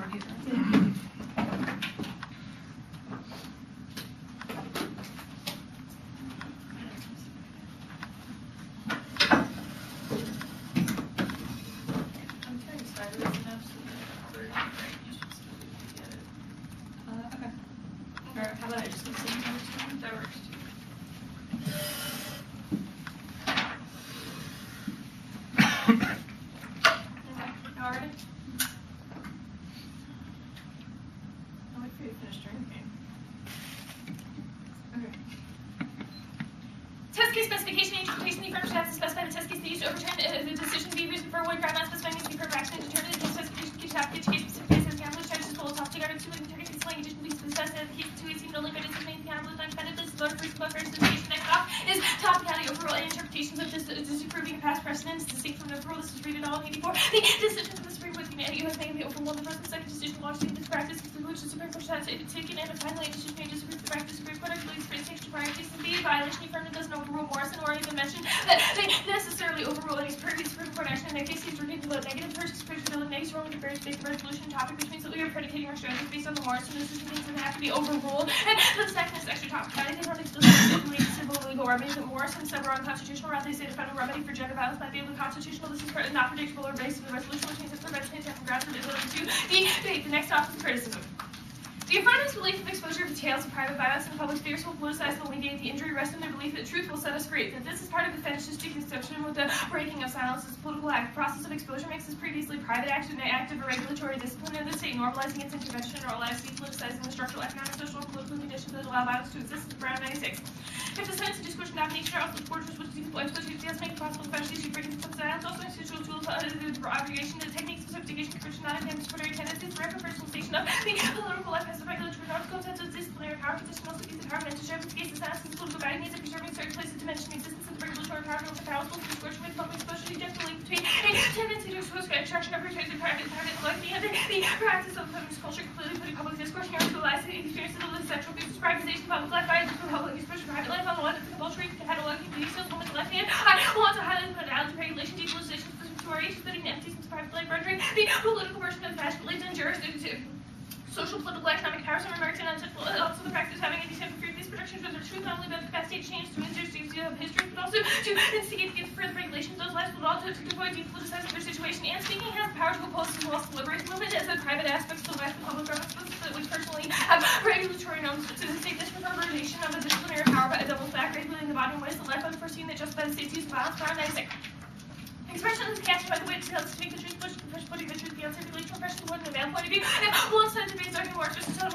already done. I'm kind of excited enough so that we're not right. You should still be able to get it. Okay. Or how about I just listen to it? That works too. Okay, y'all ready? I'll wait for you to finish drinking. Okay. Test case specification and interpretation. The affirmative has to specify the test case they use to overturn the decision to be reason for one ground not specifying the correct action and determine the test specification case have each case specific case as the applicant charges full of top regarding two and interpreting this language to be specified as the case to is even only by disciplining the applicant unfettered this vote first specification next off is top county overall and interpretations of this disapproving past precedent is distinct from the rule. This is rated all in 84. The decision of the Supreme Court in U.S. the overruled the first and second decision Washington this practice is the which the Supreme Court has taken and finally a decision made to disapprove the practice. Supreme Court believes for extension prior cases to be a violation. Affirmative doesn't overrule Morrison or even mention that they necessarily overrule any previous Supreme Court action. In that case, he's repeating the negative purchase bill makes wrong with the various basic resolution topic, which means that we are predicating our strategy based on the Morrison decision things that have to be overruled. And the second is extra topic. I think they don't explicitly civil legal remedies that Morrison said were unconstitutional. Rather, they say the federal remedy for gender violence might be unconstitutional. This is not predictable or based on the resolution, which means it prevents any type of grounds for the ability to debate. The next topic is criticism. The affirmative's belief of exposure of tales of private violence in the public spheres will politicize and alleviate the injury, rest in their belief that truth will set us free. That this is part of the fetishistic conception with the breaking of silence as a political act. The process of exposure makes this previously private action an act of a regulatory discipline in the state, normalizing its intervention or allows politicizing the structural, economic, social, and political conditions that allow violence to exist. Brown 96. If the sentence of discourse and domination are also forces which exposure to make it possible to fetish breaking the silence, also institutional tools for obligation, the techniques of sophistication, conversion, not against disciplinary tendencies, for personalization of the political life as a regulatory norms, concepts of disciplinary power, position, also gives the power meant to show its cases, as the political guiding needs of preserving certain places to mention the existence of the regulatory power norms and powers will discourse with public exposure to just the link between a tendency to expose extraction of persuasive private life and the practice of feminist culture, completely putting public discourse here to realize the experience of the sexual abuse, privatization, public life, by the public exposure, private life on the one, the compulsory cataloging the details, woman to left hand. I want to highlight the modality regulation, depolitization, stories, putting entities into private life, rendering the political version of fashion leads and jurisdiction. Social, political, economic powers and remarks and also the practice of having any type of fear. These protections are the truth not only about the capacity to change to injustice of history, but also to instigate against further regulations. Those lives will also to avoid depoliticizing their situation and speaking has the power to oppose as well as to liberate movement as a private aspects of the life of public governments, that we personally have regulatory norms to state this reverberation of a disciplinary power by a double fact, regulating the body in ways that life unforeseen that justify the state's use of violence. Brown 96. Expression is captured by the way it tells to make the truth push putting the truth beyond circulation impression toward the male point of view. And alongside the base argument works just to tell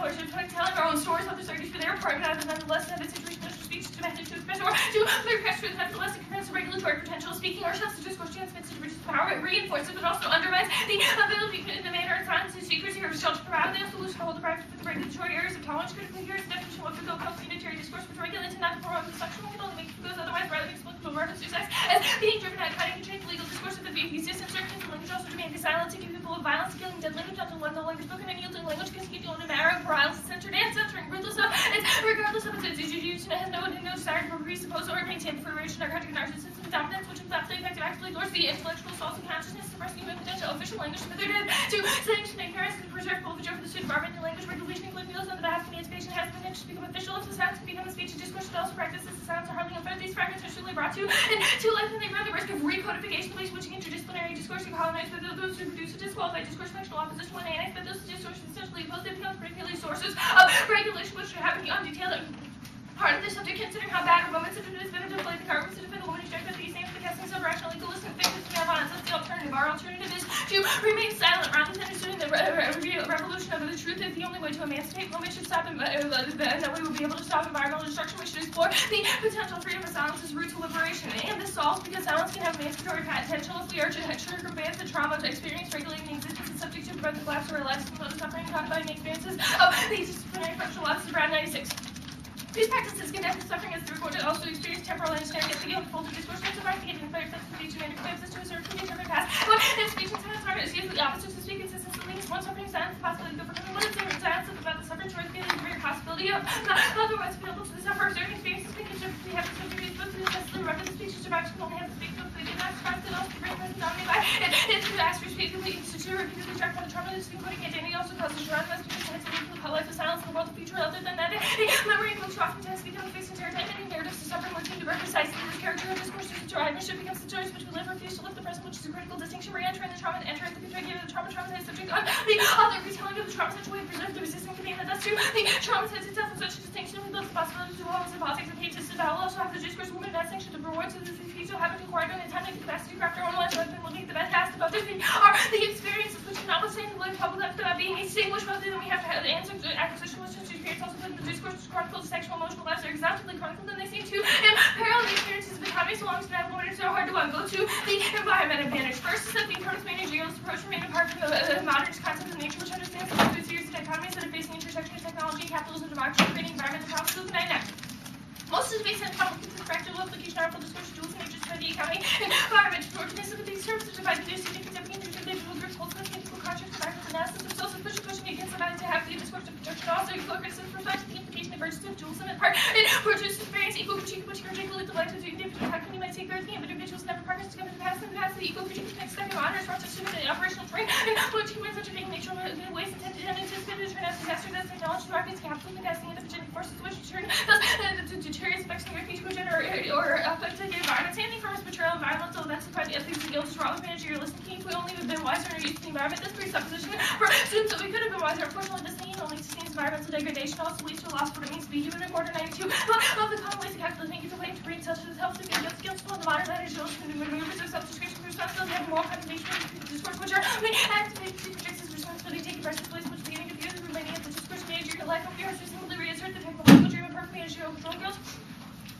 telling our own stories, others argue for their part, but nonetheless have a situation of speech to method to express or to clear press truth, nevertheless it confronts the regulatory potential of speaking or sense to discourse transmits to reduce the power, it reinforces but also undermines the ability in the manner and silence to secrecy or shelter to provide the solution to hold the private for the regulatory areas of tolerance. Critically here is the definition of what the comes unitary discourse which regulates and not to promote the sexual can only make it goes otherwise rather than explicable murder success as being driven at cutting and change legal discourse of the existence of certain language also demand the silence to give people of violence, killing dead language, not to learn the language spoken and yielding language because keeping on a matter of violence centered and centering ruthless of it's regardless of its institution has no desire to presuppose or maintain the fruition or country narcissism dominance which without the effective actually ignores the intellectual assaults and consciousness suppressing human potential official language to sanction ignorance and preserve culture for the student environment and language regulation including those on the behalf of emancipation has the potential to become official if the sounds can become a speech and discourse that also practices the sounds are hardly unfair. These fragments are surely brought to and to life and they run the risk of recodification by switching interdisciplinary discourse and colonize but those who produce a disqualified discourse functional opposition when annex but those discourses essentially oppose they become particularly sources of regulation which should have beyond detailed part of the subject considering how bad or moments of it has been to play the government to defend a woman who directed these names the casting of rational legalistic things to have violence. That's the alternative. Our alternative is to remain silent rather than assuming the revolution of the truth is the only way to emancipate women should stop and that we will be able to stop environmental destruction. We should explore the potential freedom of silence as route to liberation. And this solves because silence can have emancipatory potential if we are to circumvent the trauma to experience regulating the existence and subject to prevent the collapse or relax from the suffering caused by the experiences of these disciplinary functional losses. Brown 96. These practices can death and suffering as the reported also experience temporal and generic at the guilt full of discourse and surviving and player sensitivity to and claims to a certain determined past. But in speech and silence are excuse the opposites to speak consistently one suffering silence the possibility of overcoming what is there in silence about the suffering choice feeling the greater possibility of not otherwise available to the sufferer observing experiences because we have to subject to the necessarily record the speech to survive can only have the speech of the not expressed at all to bring present dominated by it. It's ask repeatedly to repeatedly track on the trauma that's including identity also causes around us because it's a life of silence in the world of future other than that. Memory and too often tends to become facing stereotype and narratives to suffer more to precisely this character of discourse to drive and should becomes the choice which we live refuse to live the present, which is a critical distinction. Re-entering the trauma and entering the perspective of the traumatized subject on the other retelling of the trauma such a way to preserve the resisting contained that thus too the traumatized itself in such a distinction we build the possibility to always and politics and hate to will also have the discourse woman that sanction to reward to the feet so having acquired an intended capacity to craft our own lives rather than looking at the best past above their feet are the experiences which notwithstanding the life public life about being extinguished rather than we have to have the answer to acquisition which is experience also put in the discourse which chronicles the sexual emotional lives are exhaustively chronicled and they seem to imperil the experiences of the economy so long as that woman is so hard to go to the environment advantage. First is that the approach managerial approach remain apart from the modern concept of nature which understands the two series of dichotomies that are facing intersection of technology, capitalism, democracy, creating environmental problems to the most of the basic public practical application are for discourse tools and natures for the economy and environment to organism with these terms to divide the significant individual groups holds the political conscious environmental analysis themselves and pushing against the value to have the discourse of protection also equal criticism reflects the implication of urgency of dualism and part and produce experience equal critique which particularly delight to the individual how can you might take earth and individuals never partners to come to the past and the past the equal critique next step of honors for such an operational frame and which humans undertaking nature in ways intended and anticipated to turn out disasters as technology markets capital and casting into progenitor forces which turn thus to deteriorate effects of refuge or affect the environment. Standing from its material environmental events and ethics and guilt is wrong with managerialism. If we only have been wiser and used to the environment, this presupposition assumes that we could have been wiser. Unfortunately, this thinking only sustains environmental degradation, also leads to a loss of what it means to be human in quarter 92. Of the common ways of calculating thank you for to bring such as helps to get skills from the modern managerialism and maneuvers of self-description responsibility have moral condemnation of discourse which are activate projects as responsibility taking precious place which beginning to view the remaining of the discourse managerial life of yours to simply reassert the technological dream of perfect managerial control girls.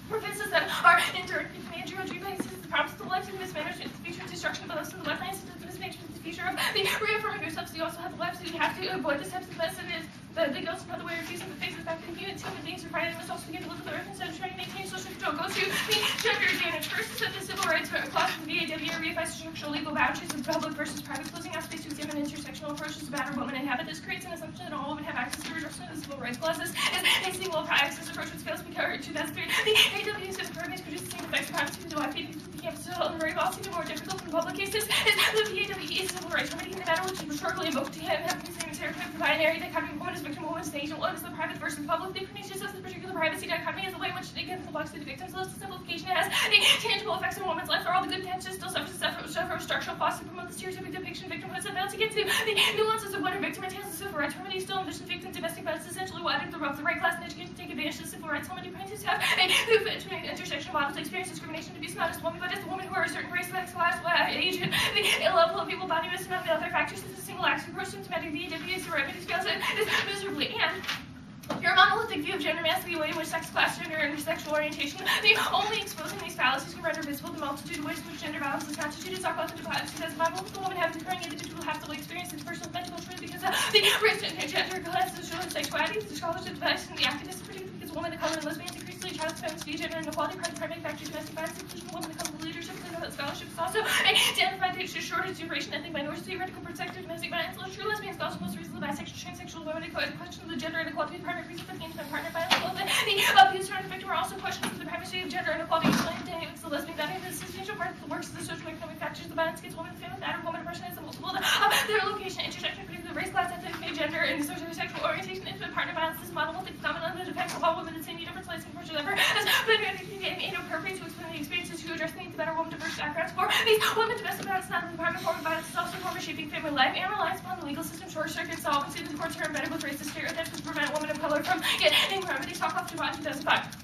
Purposes that are endured in managerial dream bases, the promise of life and mismanagement, the future destruction of us and the wetlands, the mismanagement, the future of the reaffirming yourselves. You also have the lives that you have to avoid the steps of the best of it. The ghost of another way of refusing the face of the fact that human beings are fighting must also begin to live with the earth instead of trying to maintain social control. Go to the gender advantage. First is that the civil rights clause of the VAW reifies structural legal boundaries of public versus private, closing out space to examine intersectional approaches to battle women inhabit. This creates an assumption that all women have access to redressal of the civil rights clauses. Is a single access approach which fails because 2003 the AW is going to produce the same effects of privacy to feeding the campus and very well even more difficult in public cases. Is the VAW is civil rights remedy in the matter which is rhetorically invoked to have the same stereotype of binary dichotomy of woman as victim, woman as agent. What is the private versus public? The pernicious of the particular privacy dichotomy is the way in which it gives the box to the victims. So the simplification has the tangible effects on a woman's life. For all the good intentions still suffer structural flaws to promote the stereotypic depiction of victimhood. So now to get to the nuances of what a victim entails, the civil rights remedy still envisions victim domestic violence essentially widening the right class and education to take advantage of the civil rights women who plaintiffs have a intersection model to experience discrimination to be not as a woman but as a woman who are a certain race, sex, class, age, and the level of people body and the other factors. Is a single action approach to symptomatic VAW is the remedy scales is miserably and your monolithic view of gender has to be a way in which sex, class, gender, and sexual orientation, the only exposing these fallacies can render visible the multitude of ways in which gender violence is constituted. Talk about the divides because the woman having occurring individual have to experience its personal mental truth because of the race and gender, class, social and sexuality, the scholarship device, and the activists, particularly because women of color and lesbians increasingly child feminist view gender inequality, primary factors, domestic violence, inclusion of women of color leadership, and scholarship is also identified the shortage, duration, ethnic minorities, theoretical perspective, domestic violence, true lesbian scholarship, most recently bisexual, transsexual women, question of the gender inequality, primary reason for the intimate partner violence, both the abuse around the victim are also questions of the privacy of gender inequality, it's the lesbian dynamic, the substantial part of the works of the social economic factors, the violence against women, family, matter, woman, person is the multiple of their location, intersection, particularly race, class, ethnic, gender, and social sexual orientation, intimate partner violence, this monolithic phenomenon that affects all women in the same different places, unfortunately, has been inappropriate to explain the experiences to address the needs of better women diverse backgrounds. For these women, domestic violence, not only private form of violence, is also a form of shaping family life and relies upon the legal system, short circuit solvency, the courts are embedded with racist stereotypes which prevent women of color from getting remedies. Talk off to 2005.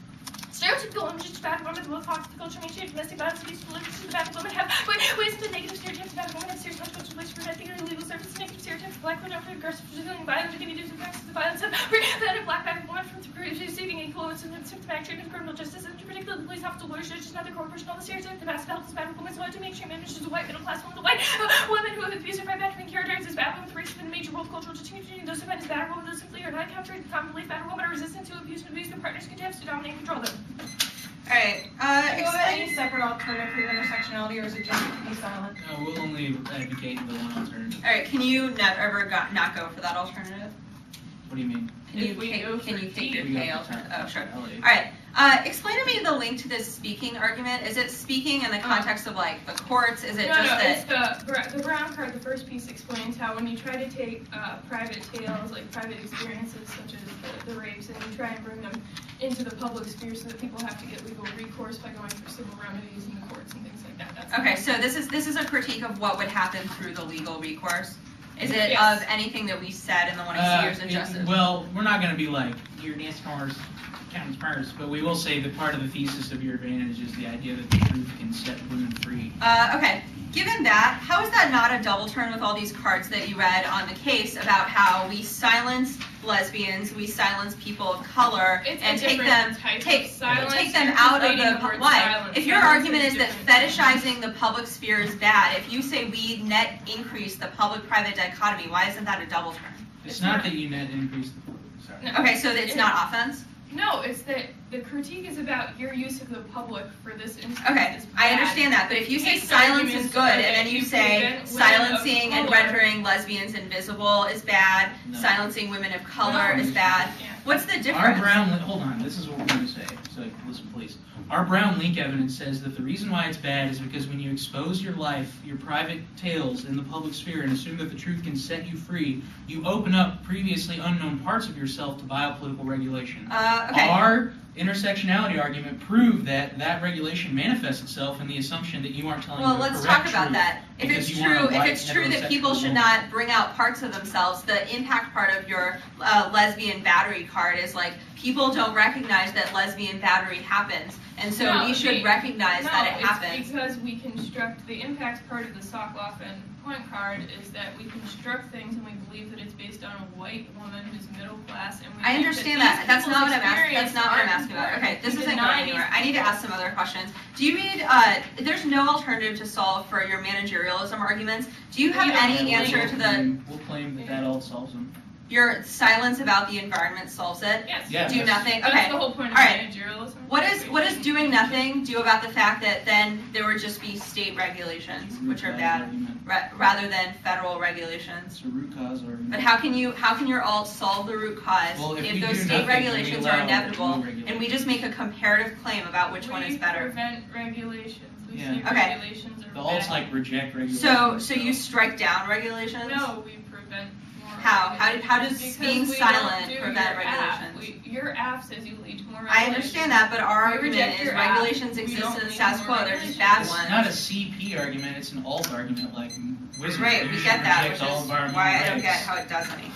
Stereotypical images of bad women, both toxic culture, mainstream domestic violence, abuse, religious to bad women have ways into negative stereotypes about women have serious consequences which prevent the illegal services, negative stereotypes, black women are aggressive, physical violence, any different effects of the violence have prevented black women from receiving equal and symptomatic treatment, criminal justice, and particularly the police officer, lawyers, judges, and other corporation, all the stereotypes the best helps bad women, so to mainstream images of white middle class women, the white women who have abused their bad characters as bad women, the racism in major world cultural change, those who find as bad women, those simply are not captured, the common belief bad women are resistant to abuse and abuse their partners can to dominate and control them. Alright, do you want any separate alternative for intersectionality, or is it just to be silent? No, we'll only advocate the one alternative. Alright, can you never not go for that alternative? What do you mean? Can you take your K alternative? Oh, sure. Reality. Alright, Explain to me the link to this speaking argument. Is it speaking in the context of like the courts? Is it No, just no, that? it's the Brown card. The first piece explains how when you try to take private tales, like private experiences such as the rapes, and you try and bring them into the public sphere so that people have to get legal recourse by going for civil remedies in the courts and things like that. That's Okay, so this is a critique of what would happen through the legal recourse. Is it Yes. of anything that we said in the 180 years of justice? Well, we're not gonna be like, your NASCAR's counts first, but we will say that part of the thesis of your advantage is the idea that the truth can set women free. Okay, given that, how is that not a double turn with all these cards that you read on the case about how we silence lesbians, we silence people of color, It's and a take different them type take of silence. take them You're out of conflating the word why? silence. If your Silence argument is that different. fetishizing the public sphere is bad, if you say we net increase the public-private dichotomy, why isn't that a double turn? It's not that you net increase the, sorry. No. Okay, so it's not offense? No, it's that the critique is about your use of the public for this instance. Okay, is I bad. understand that, but if you say Case silence is arguments good, are and that then you you say prevent women of silencing and color. rendering lesbians invisible is bad, No. silencing women of color No. is bad, Yeah. what's the Our difference? hold on, this is what we're gonna say, so listen please. Our Brown link evidence says that the reason why it's bad is because when you expose your life, your private tales in the public sphere and assume that the truth can set you free, you open up previously unknown parts of yourself to biopolitical regulation. Okay. Our intersectionality argument proved that that regulation manifests itself in the assumption that you aren't telling Well, the let's correct talk about truth that. If because it's you want a true, if white it's true that heterosexual people should woman. not bring out parts of themselves, the impact part of your lesbian battery card is like, people don't recognize that lesbian battery happens, and so No, we should recognize that it happens. It's because we construct the impact part of the Sokoloff and Point card is that we construct things and we believe that it's based on a white woman who's middle class, and we I think understand that. that. That's these not what I'm asking. people's That's not what I'm experiences asking about. aren't Okay, this important. isn't We going deny anywhere. these I need to ask some other questions. Do you need? There's no alternative to solve for your managerialism arguments. Do you have We don't any have answer to the We'll claim that that all solves them. your silence about the environment solves it? Yes. Yeah. Do Yes. nothing. That's Okay. the whole point of All right. managerialism. What is doing nothing do about the fact that then there would just be state regulations, which are Root cause bad, argument. rather than federal regulations? It's a root cause argument. But how can your alt solve the root cause Well, if if we those do state nothing, then we regulations allow are inevitable new regulations. and we just make a comparative claim about which one is better? We prevent regulations. We Yeah. say Okay. regulations are The alts bad. like reject regulations. So you strike down regulations? No, we prevent more. How? How does regulations being because we don't silent do prevent your app. regulations? Your app says you lead to more I regulations. understand that, but our We argument reject is your app. regulations We exist don't in the need status more quo, they're just regulations. bad It's ones. not a CP argument, it's an alt argument like Wizard. Right, You we should get that, reject which all is environmental why I don't regs. get how it does anything.